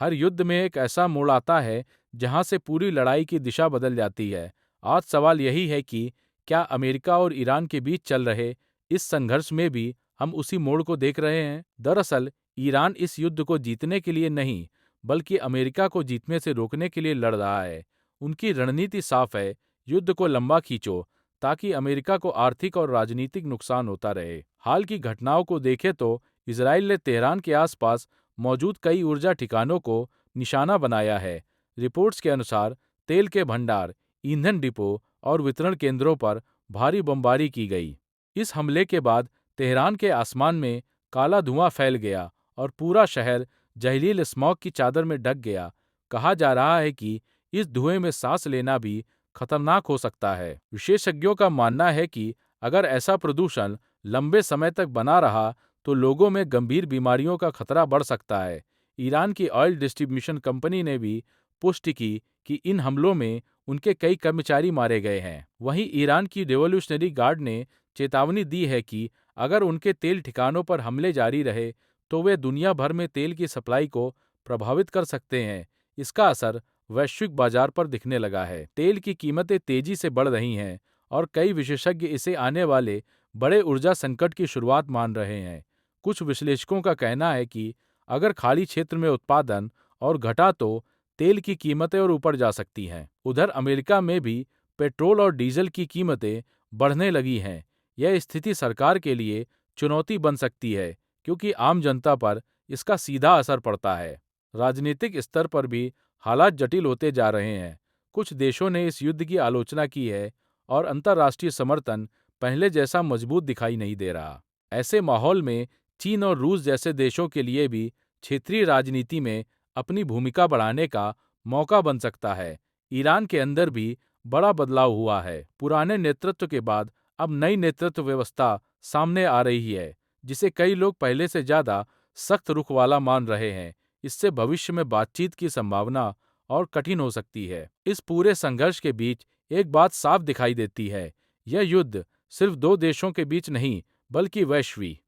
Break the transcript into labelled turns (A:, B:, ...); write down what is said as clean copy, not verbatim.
A: हर युद्ध में एक ऐसा मोड़ आता है जहां से पूरी लड़ाई की दिशा बदल जाती है। आज सवाल यही है कि क्या अमेरिका और ईरान के बीच चल रहे इस संघर्ष में भी हम उसी मोड़ को देख रहे हैं? दरअसल ईरान इस युद्ध को जीतने के लिए नहीं, बल्कि अमेरिका को जीतने से रोकने के लिए लड़ रहा है। उनकी रणनीति साफ है, युद्ध को लंबा खींचो ताकि अमेरिका को आर्थिक और राजनीतिक नुकसान होता रहे। हाल की घटनाओं को देखें तो इसराइल ने तेहरान के आसपास मौजूद कई ऊर्जा ठिकानों को निशाना बनाया है। रिपोर्ट्स के अनुसार तेल के भंडार, ईंधन डिपो और वितरण केंद्रों पर भारी बमबारी की गई। इस हमले के बाद तेहरान के आसमान में काला धुआं फैल गया और पूरा शहर जहरीले स्मॉग की चादर में ढक गया। कहा जा रहा है कि इस धुएं में सांस लेना भी खतरनाक हो सकता है। विशेषज्ञों का मानना है कि अगर ऐसा प्रदूषण लंबे समय तक बना रहा तो लोगों में गंभीर बीमारियों का खतरा बढ़ सकता है। ईरान की ऑयल डिस्ट्रीब्यूशन कंपनी ने भी पुष्टि की कि इन हमलों में उनके कई कर्मचारी मारे गए हैं। वहीं ईरान की रिवॉल्यूशनरी गार्ड ने चेतावनी दी है कि अगर उनके तेल ठिकानों पर हमले जारी रहे तो वे दुनिया भर में तेल की सप्लाई को प्रभावित कर सकते हैं। इसका असर वैश्विक बाजार पर दिखने लगा है। तेल की कीमतें तेजी से बढ़ रही हैं और कई विशेषज्ञ इसे आने वाले बड़े ऊर्जा संकट की शुरुआत मान रहे हैं। कुछ विश्लेषकों का कहना है कि अगर खाड़ी क्षेत्र में उत्पादन और घटा तो तेल की कीमतें और ऊपर जा सकती हैं। उधर अमेरिका में भी पेट्रोल और डीजल की कीमतें बढ़ने लगी हैं। यह स्थिति सरकार के लिए चुनौती बन सकती है क्योंकि आम जनता पर इसका सीधा असर पड़ता है। राजनीतिक स्तर पर भी हालात जटिल होते जा रहे हैं। कुछ देशों ने इस युद्ध की आलोचना की है और अंतर्राष्ट्रीय समर्थन पहले जैसा मजबूत दिखाई नहीं दे रहा। ऐसे माहौल में चीन और रूस जैसे देशों के लिए भी क्षेत्रीय राजनीति में अपनी भूमिका बढ़ाने का मौका बन सकता है। ईरान के अंदर भी बड़ा बदलाव हुआ है। पुराने नेतृत्व के बाद अब नई नेतृत्व व्यवस्था सामने आ रही है, जिसे कई लोग पहले से ज्यादा सख्त रुख वाला मान रहे हैं। इससे भविष्य में बातचीत की संभावना और कठिन हो सकती है। इस पूरे संघर्ष के बीच एक बात साफ दिखाई देती है, यह युद्ध सिर्फ दो देशों के बीच नहीं, बल्कि वैश्विक